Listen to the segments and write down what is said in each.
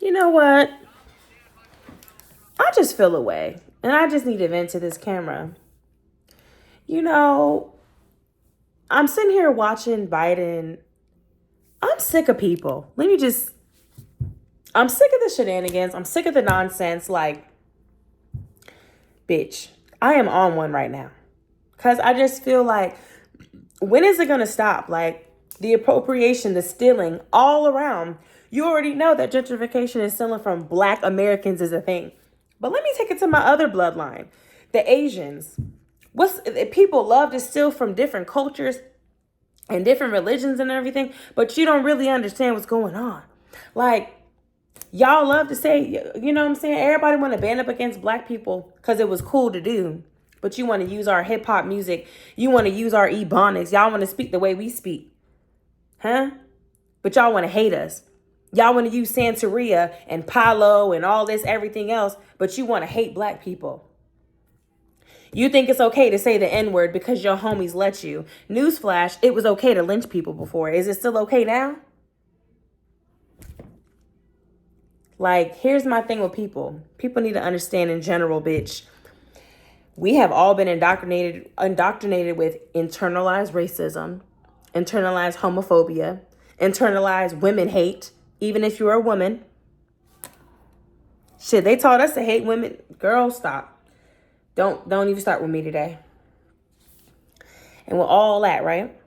You know what? I just feel away. And I just need to vent to this camera. You know, I'm sitting here watching Biden. I'm sick of people. I'm sick of the shenanigans. I'm sick of the nonsense. Like, bitch, I am on one right now. Because I just feel like, when is it going to stop? Like, the appropriation, the stealing all around. You already know that gentrification is stealing from Black Americans is a thing. But let me take it to my other bloodline, the Asians. People love to steal from different cultures and different religions and everything, but you don't really understand what's going on. Like, y'all love to say, you know what I'm saying? Everybody want to band up against Black people because it was cool to do. But you want to use our hip hop music. You want to use our ebonics. Y'all want to speak the way we speak. Huh? But y'all want to hate us. Y'all want to use Santeria and Palo and all this, everything else, but you want to hate Black people. You think it's okay to say the N-word because your homies let you. Newsflash, it was okay to lynch people before. Is it still okay now? Like, here's my thing with people. People need to understand in general, bitch. We have all been indoctrinated with internalized racism, internalized homophobia, internalized women hate, even if you're a woman. Shit, they taught us to hate women. Girl, stop. Don't even start with me today. And with all that, right?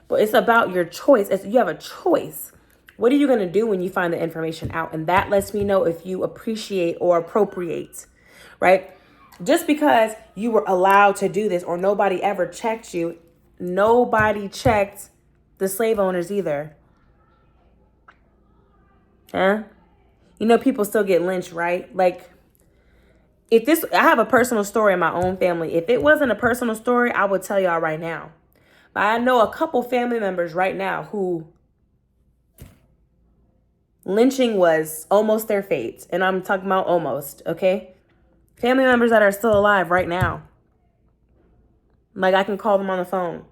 But it's about your choice. You have a choice. What are you going to do when you find the information out? And that lets me know if you appreciate or appropriate, right? Just because you were allowed to do this or nobody ever checked you, nobody checked the slave owners either. Huh? You know, people still get lynched, right? Like, I have a personal story in my own family. If it wasn't a personal story, I would tell y'all right now. But I know a couple family members right now who lynching was almost their fate. And I'm talking about almost, okay? Family members that are still alive right now. Like, I can call them on the phone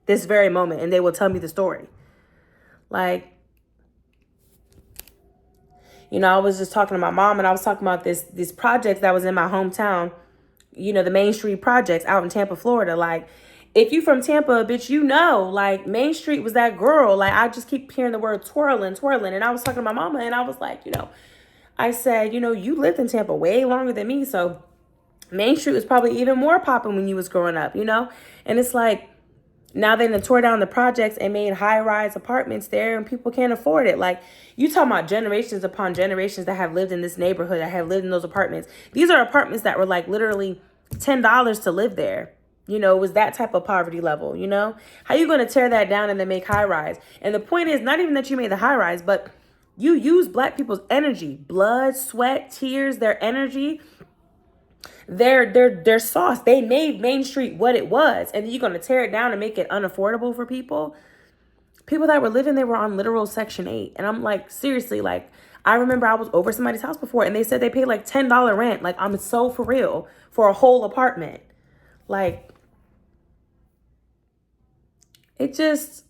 this very moment and they will tell me the story. Like, you know, I was just talking to my mom and I was talking about this project that was in my hometown, you know, the Main Street projects out in Tampa, Florida. Like, if you from Tampa, bitch, you know, like, Main Street was that girl. Like, I just keep hearing the word twirling. And I was talking to my mama and I was like, you know, I said, you know, you lived in Tampa way longer than me. So Main Street was probably even more popping when you was growing up, you know? And it's like, now they done tore down the projects and made high-rise apartments there and people can't afford it. Like, you talking about generations upon generations that have lived in this neighborhood, that have lived in those apartments. These are apartments that were like literally $10 to live there. You know, it was that type of poverty level, you know? How you going to tear that down and then make high-rise? And the point is not even that you made the high-rise, but you use Black people's energy, blood, sweat, tears, their energy, their sauce. They made Main Street what it was, and then you're gonna tear it down and make it unaffordable for people. People that were living there were on literal Section 8, and I'm like, seriously, like, I remember I was over somebody's house before, and they said they paid like $10 rent. Like, I'm so for real for a whole apartment. Like, it just,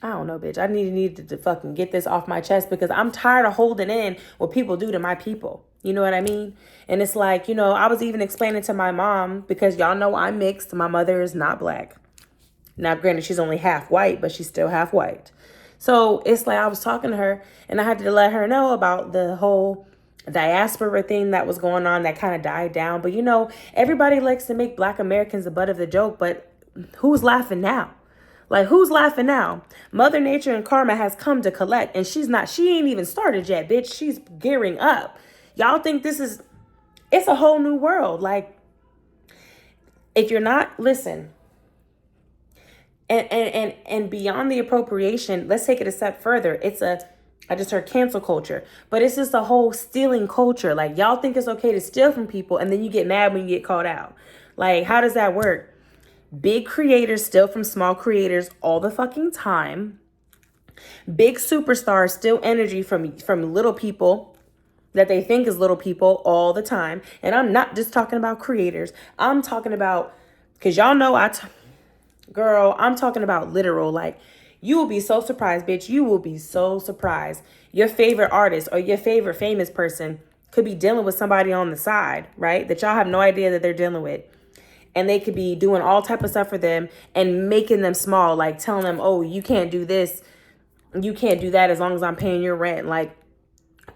I don't know, bitch. I needed to fucking get this off my chest because I'm tired of holding in what people do to my people. You know what I mean? And it's like, you know, I was even explaining to my mom, because y'all know I'm mixed. My mother is not Black. Now, granted, she's only half white, but she's still half white. So it's like I was talking to her and I had to let her know about the whole diaspora thing that was going on that kind of died down. But, you know, everybody likes to make Black Americans the butt of the joke. But who's laughing now? Like, who's laughing now? Mother Nature and karma has come to collect, and she ain't even started yet, bitch. She's gearing up. Y'all think it's a whole new world. Like, if you're not, listen, and beyond the appropriation, let's take it a step further. I just heard cancel culture, but it's just a whole stealing culture. Like, y'all think it's okay to steal from people, and then you get mad when you get called out. Like, how does that work? Big creators steal from small creators all the fucking time. Big superstars steal energy from little people that they think is little people all the time. And I'm not just talking about creators. I'm talking about, because y'all know girl, I'm talking about literal, like, You will be so surprised, bitch. You will be so surprised. Your favorite artist or your favorite famous person could be dealing with somebody on the side, right? That y'all have no idea that they're dealing with. And they could be doing all type of stuff for them and making them small, like telling them, oh, you can't do this, you can't do that as long as I'm paying your rent. Like,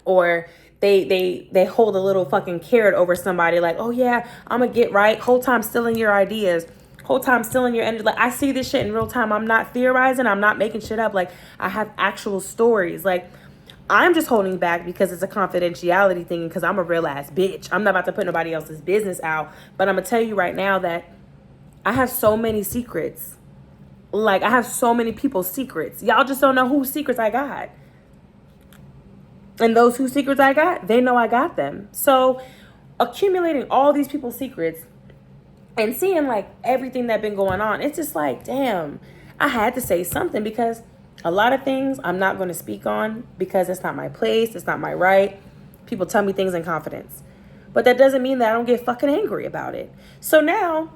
or they hold a little fucking carrot over somebody, like, oh yeah, I'm gonna get right. Whole time stealing your ideas, whole time stealing your energy. Like, I see this shit in real time. I'm not theorizing, I'm not making shit up. Like, I have actual stories. Like, I'm just holding back because it's a confidentiality thing, because I'm a real ass bitch. I'm not about to put nobody else's business out. But I'm gonna tell you right now that I have so many secrets. Like, I have so many people's secrets. Y'all just don't know whose secrets I got. And those whose secrets I got, they know I got them. So accumulating all these people's secrets and seeing like everything that's been going on, it's just like, damn, I had to say something, because a lot of things I'm not going to speak on because it's not my place. It's not my right. People tell me things in confidence. But that doesn't mean that I don't get fucking angry about it. So now,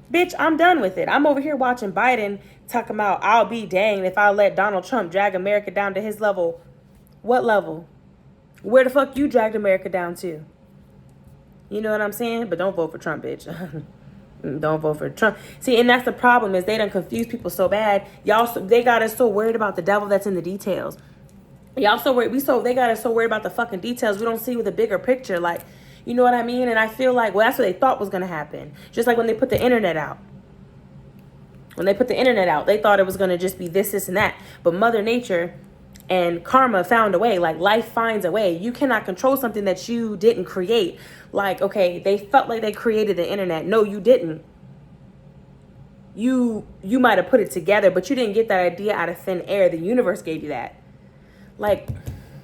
bitch, I'm done with it. I'm over here watching Biden talking about, I'll be danged if I let Donald Trump drag America down to his level. What level? Where the fuck you dragged America down to? You know what I'm saying? But don't vote for Trump, bitch. Don't vote for Trump. See, and that's the problem, is they done confuse people so bad. They got us so worried about the devil that's in the details. Y'all so worried. They got us so worried about the fucking details. We don't see with the bigger picture. Like, you know what I mean? And I feel like, well, that's what they thought was going to happen. Just like when they put the internet out. When they put the internet out, they thought it was going to just be this, and that. But Mother Nature and karma found a way. Like, life finds a way. You cannot control something that you didn't create. Like, okay, they felt like they created the internet. No, you didn't. You might have put it together, but you didn't get that idea out of thin air. The universe gave you that. Like,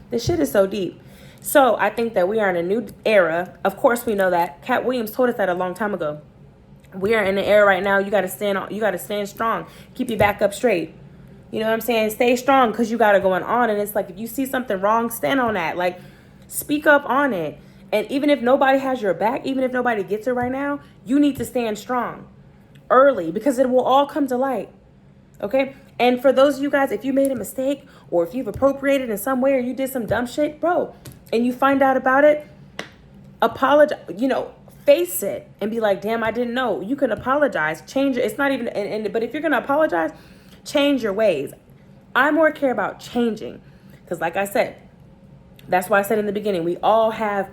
this shit is so deep. So I think that we are in a new era. Of course, we know that. Cat Williams told us that a long time ago. We are in an era right now. You got to stand strong. Keep your back up straight. You know what I'm saying? Stay strong, because you got it going on. And it's like, if you see something wrong, stand on that. Like, speak up on it. And even if nobody has your back, even if nobody gets it right now, you need to stand strong early, because it will all come to light. Okay? And for those of you guys, if you made a mistake, or if you've appropriated in some way, or you did some dumb shit, bro, and you find out about it, apologize, face it and be like, damn, I didn't know. You can apologize, change it. It's not even, but if you're going to apologize, change your ways. I more care about changing, because like I said, that's why I said in the beginning, we all have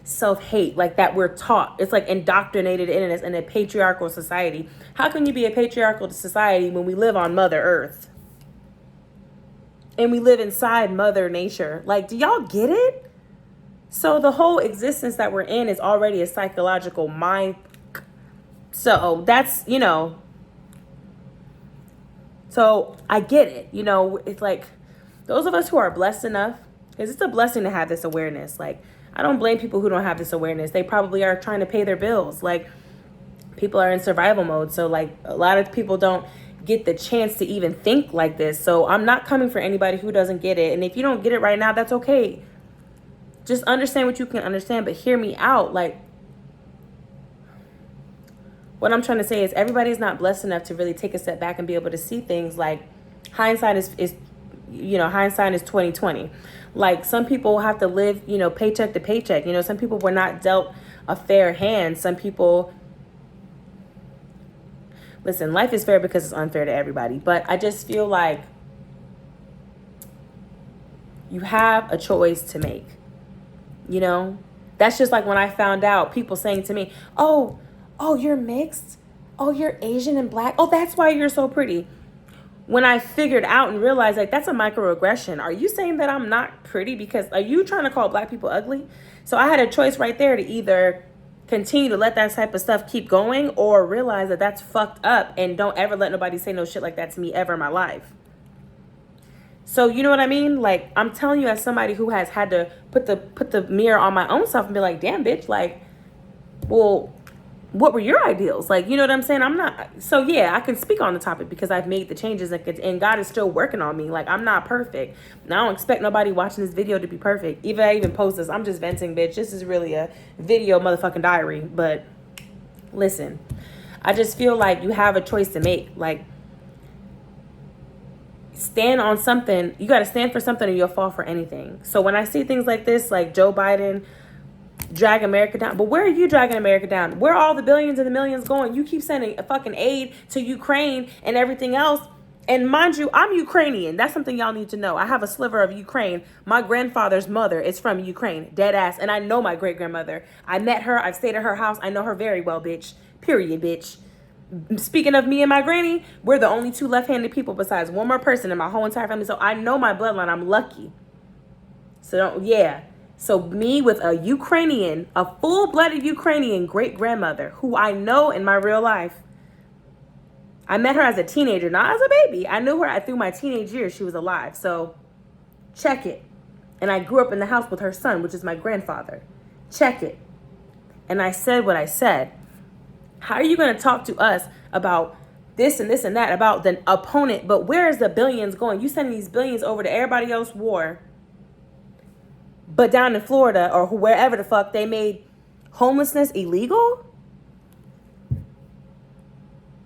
self-hate, like that we're taught. It's like indoctrinated in us in a patriarchal society. How can you be a patriarchal society when we live on Mother Earth? And we live inside Mother Nature? Like, do y'all get it? So the whole existence that we're in is already a psychological mind. So that's, so I get it. It's like those of us who are blessed enough, because it's a blessing to have this awareness. Like, I don't blame people who don't have this awareness. They probably are trying to pay their bills. Like, people are in survival mode. So like, a lot of people don't get the chance to even think like this. So I'm not coming for anybody who doesn't get it. And if you don't get it right now, that's okay. Just understand what you can understand, but hear me out. Like, what I'm trying to say is, everybody's not blessed enough to really take a step back and be able to see things. Like, hindsight is 2020. Like, some people have to live, paycheck to paycheck. Some people were not dealt a fair hand. Some people, listen, life is fair because it's unfair to everybody. But I just feel like you have a choice to make. That's just like when I found out, people saying to me, oh, you're mixed. Oh, you're Asian and black. Oh, that's why you're so pretty. When I figured out and realized, like, that's a microaggression. Are you saying that I'm not pretty because, are you trying to call black people ugly? So I had a choice right there to either continue to let that type of stuff keep going, or realize that that's fucked up, and don't ever let nobody say no shit like that to me ever in my life. So you know what I mean? Like, I'm telling you, as somebody who has had to put the mirror on my own self and be like, damn, bitch, like, well, what were your ideals? Like, you know what I'm saying? I'm not, so yeah, I can speak on the topic because I've made the changes, and God is still working on me. Like, I'm not perfect. And I don't expect nobody watching this video to be perfect. Even I even post this, I'm just venting, bitch. This is really a video motherfucking diary. But listen, I just feel like you have a choice to make. Like, stand on something. You got to stand for something or you'll fall for anything. So when I see things like this, like Joe Biden drag America down, but where are you dragging America down? Where are all the billions and the millions going? You keep sending a fucking aid to Ukraine and everything else. And mind you, I'm Ukrainian. That's something y'all need to know. I have a sliver of Ukraine. My grandfather's mother is from Ukraine, dead ass. And I know my great grandmother. I met her. I've stayed at her house. I know her very well, bitch. Period, bitch. Speaking of me and my granny, we're the only two left-handed people besides one more person in my whole entire family. So I know my bloodline. I'm lucky. So So me with a Ukrainian, a full-blooded Ukrainian great-grandmother who I know in my real life. I met her as a teenager, not as a baby. I knew her through my teenage years. She was alive. So check it. And I grew up in the house with her son, which is my grandfather. Check it. And I said what I said. How are you going to talk to us about this and this and that, about the opponent, but where is the billions going? You sending these billions over to everybody else's war, but down in Florida or wherever the fuck they made homelessness illegal?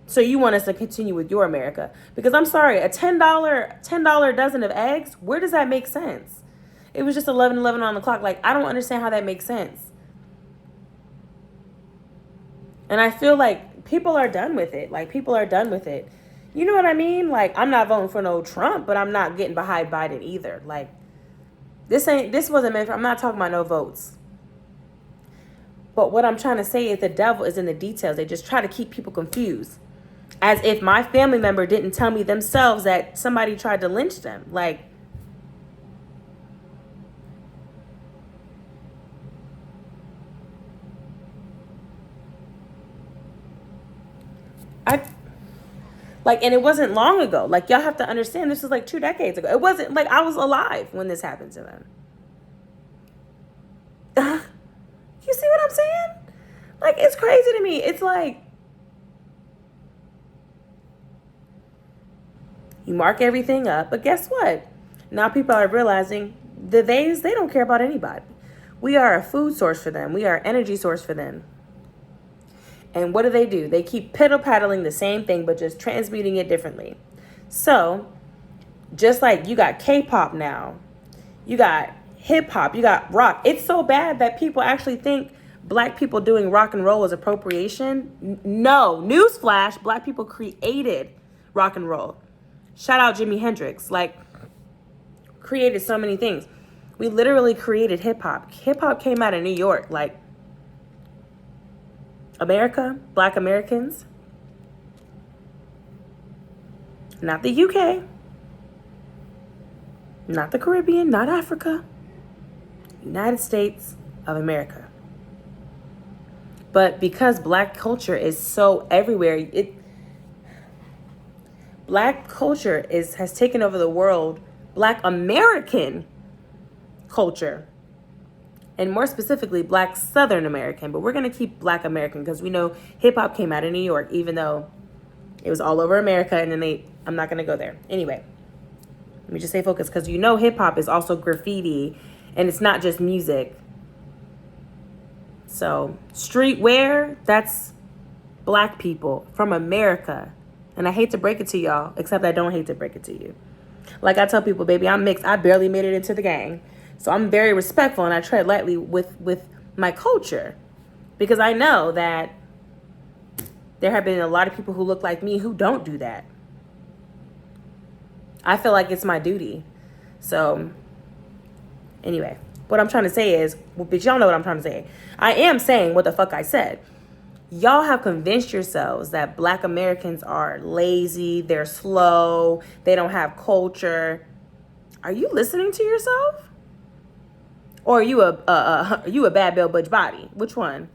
So you want us to continue with your America? Because I'm sorry, a $10 dozen of eggs, where does that make sense? It was just 11:11 on the clock. Like, I don't understand how that makes sense. And I feel like people are done with it. Like, people are done with it. You know what I mean? Like, I'm not voting for no Trump, but I'm not getting behind Biden either. Like, this wasn't meant for, I'm not talking about no votes. But what I'm trying to say is the devil is in the details. They just try to keep people confused. As if my family member didn't tell me themselves that somebody tried to lynch them. Like, and it wasn't long ago. Like, y'all have to understand, this was like 2 decades ago. It wasn't like I was alive when this happened to them. You see what I'm saying? Like, it's crazy to me. It's like, you mark everything up, but guess what? Now people are realizing they don't care about anybody. We are a food source for them. We are an energy source for them. And what do? They keep piddle-paddling the same thing, but just transmuting it differently. So, just like you got K-pop now, you got hip-hop, you got rock. It's so bad that people actually think black people doing rock and roll is appropriation. No, newsflash, black people created rock and roll. Shout out Jimi Hendrix, like, created so many things. We literally created hip-hop. Hip-hop came out of New York, like, America, black Americans, not the UK, not the Caribbean, not Africa, United States of America. But because black culture is so everywhere, black culture has taken over the world. Black American culture, and more specifically, black Southern American. But we're going to keep black American because we know hip-hop came out of New York, even though it was all over America. And then I'm not going to go there. Anyway, let me just stay focused because you know hip-hop is also graffiti, and it's not just music. So streetwear, that's black people from America. And I hate to break it to y'all, except I don't hate to break it to you. Like I tell people, baby, I'm mixed. I barely made it into the gang. So I'm very respectful and I tread lightly with my culture. Because I know that there have been a lot of people who look like me who don't do that. I feel like it's my duty. So anyway, what I'm trying to say is, but y'all know what I'm trying to say. I am saying what the fuck I said. Y'all have convinced yourselves that black Americans are lazy, they're slow, they don't have culture. Are you listening to yourself? Or are you a bad Bill Butch body? Which one?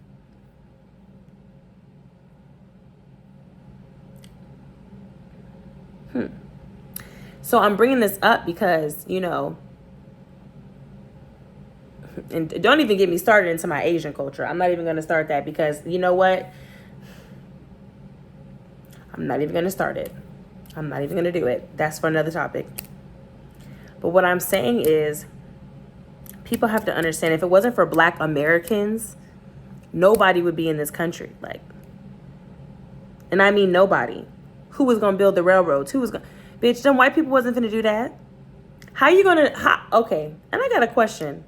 So I'm bringing this up because, you know, and don't even get me started into my Asian culture. I'm not even going to start that because, you know what? I'm not even going to start it. I'm not even going to do it. That's for another topic. But what I'm saying is, people have to understand, if it wasn't for black Americans, nobody would be in this country. Like, and I mean nobody. Who was going to build the railroads? Bitch, them white people wasn't finna do that. How you gonna, okay, and I got a question.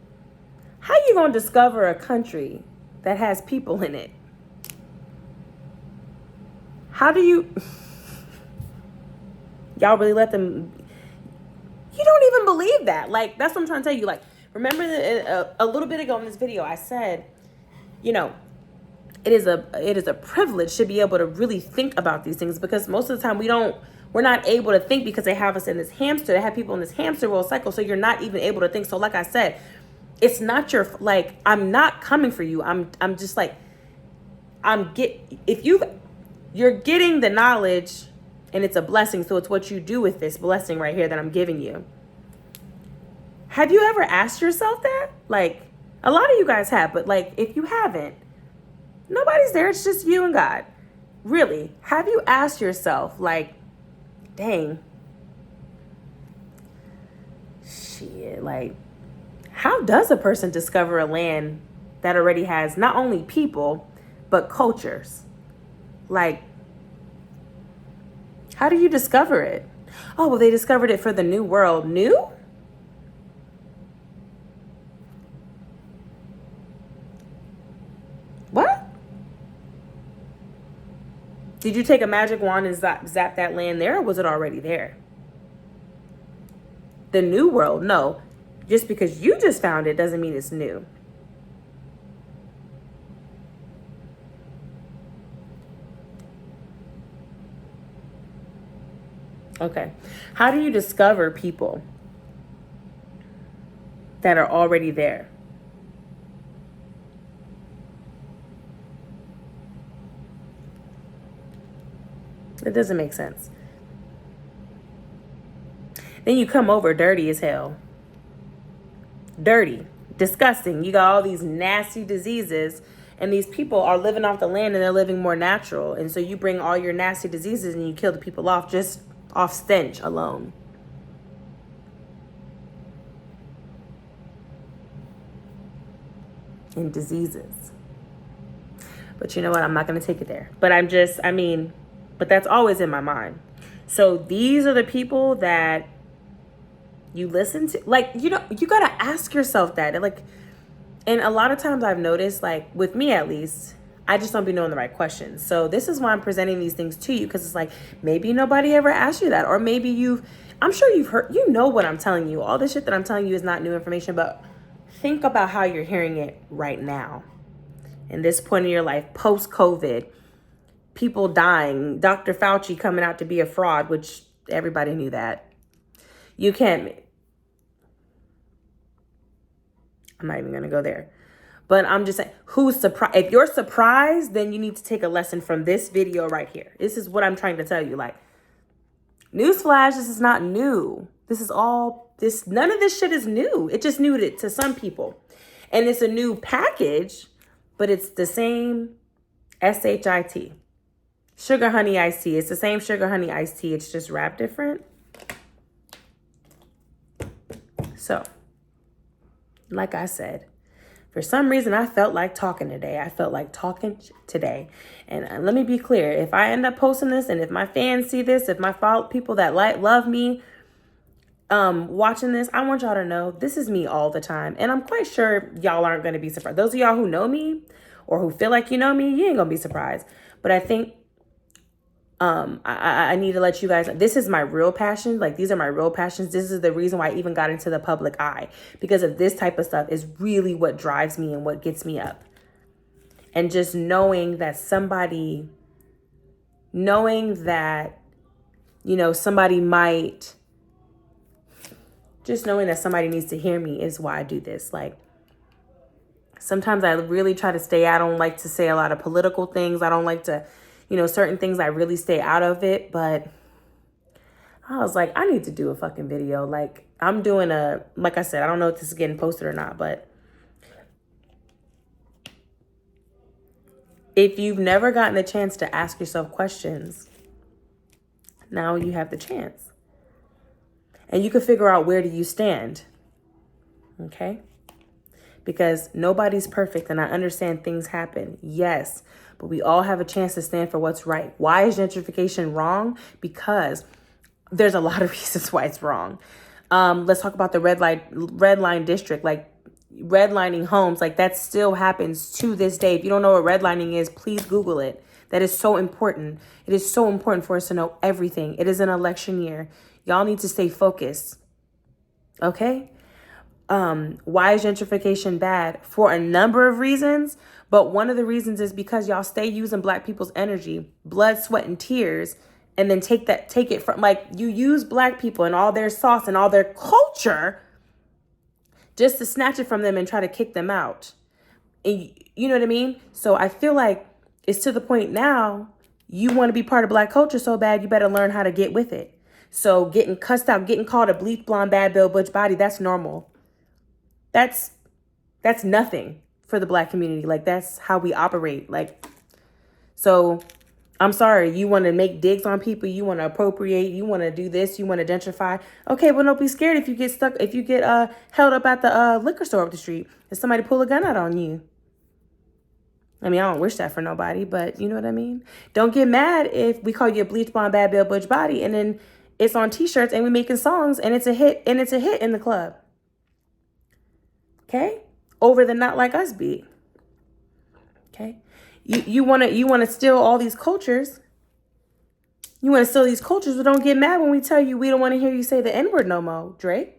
How you gonna discover a country that has people in it? How do you, y'all really let them, you don't even believe that. Like, that's what I'm trying to tell you. Like, remember a little bit ago in this video, I said, you know, it is a privilege to be able to really think about these things, because most of the time we're not able to think because they have us in this hamster, they have people in this hamster wheel cycle. So you're not even able to think. So like I said, it's not your, like, I'm not coming for you. I'm just like, you're getting the knowledge, and it's a blessing. So it's what you do with this blessing right here that I'm giving you. Have you ever asked yourself that? Like, a lot of you guys have, but like, if you haven't, nobody's there. It's just you and God. Really, have you asked yourself, like, dang, shit, like, how does a person discover a land that already has not only people, but cultures? Like, how do you discover it? Oh, well, they discovered it for the new world. New? What? Did you take a magic wand and zap that land there, or was it already there? The new world? No. Just because you just found it doesn't mean it's new. Okay. How do you discover people that are already there? It doesn't make sense. Then you come over dirty as hell. Dirty, disgusting. You got all these nasty diseases, and these people are living off the land, and they're living more natural. And so you bring all your nasty diseases and you kill the people off just off stench alone. And diseases. But you know what? I'm not going to take it there. But but that's always in my mind. So these are the people that you listen to. Like, you know, you got to ask yourself that. Like, and a lot of times I've noticed, like, with me at least, I just don't be knowing the right questions. So this is why I'm presenting these things to you, because it's like, maybe nobody ever asked you that. Or maybe I'm sure you've heard, you know what I'm telling you. All this shit that I'm telling you is not new information, but think about how you're hearing it right now. In this point in your life, post-COVID, people dying, Dr. Fauci coming out to be a fraud, which everybody knew that. I'm not even going to go there. But I'm just saying, who's surprised? If you're surprised, then you need to take a lesson from this video right here. This is what I'm trying to tell you. Like, newsflash, this is not new. None of this shit is new. It just new to some people. And it's a new package, but it's the same SHIT. Sugar honey iced tea. It's the same sugar honey iced tea. It's just wrapped different. So, like I said, for some reason, I felt like talking today. And let me be clear. If I end up posting this, and if my fans see this, if my people that love me watching this, I want y'all to know this is me all the time. And I'm quite sure y'all aren't going to be surprised. Those of y'all who know me or who feel like you know me, you ain't going to be surprised. But I think I need to let you guys, this is my real passion. Like, these are my real passions. This is the reason why I even got into the public eye, because of this type of stuff is really what drives me and what gets me up. And just knowing that somebody needs to hear me is why I do this. Like, sometimes I really try to stay, I don't like to say a lot of political things. I don't like to, certain things, I really stay out of it. But I was like, I need to do a fucking video. Like, I'm doing like I said, I don't know if this is getting posted or not, but if you've never gotten the chance to ask yourself questions, now you have the chance. And you can figure out, where do you stand? Okay? Because nobody's perfect, and I understand things happen. Yes, but we all have a chance to stand for what's right. Why is gentrification wrong? Because there's a lot of reasons why it's wrong. Let's talk about the red line district, like redlining homes. Like that still happens to this day. If you don't know what redlining is, please Google it. That is so important. It is so important for us to know everything. It is an election year. Y'all need to stay focused. Okay? Why is gentrification bad? For a number of reasons, but one of the reasons is because y'all stay using Black people's energy, blood, sweat, and tears, and then take it from, like, you use Black people and all their sauce and all their culture just to snatch it from them and try to kick them out. And you know what I mean? So I feel like it's to the point now, you want to be part of Black culture so bad, you better learn how to get with it. So getting cussed out, getting called a bleach blonde, bad bill, butch body, that's normal. That's nothing for the Black community. Like, that's how we operate. Like, so I'm sorry, you want to make digs on people, you want to appropriate, you want to do this, you want to gentrify. Okay, well, don't be scared if you get held up at the liquor store up the street and somebody pull a gun out on you. I mean, I don't wish that for nobody, but you know what I mean? Don't get mad if we call you a bleach blonde, bad bill, butch body, and then it's on t-shirts and we making songs and it's a hit in the club. Okay? Over the Not Like Us beat. Okay? You wanna steal all these cultures. You wanna steal these cultures, but don't get mad when we tell you we don't want to hear you say the N-word no more, Drake.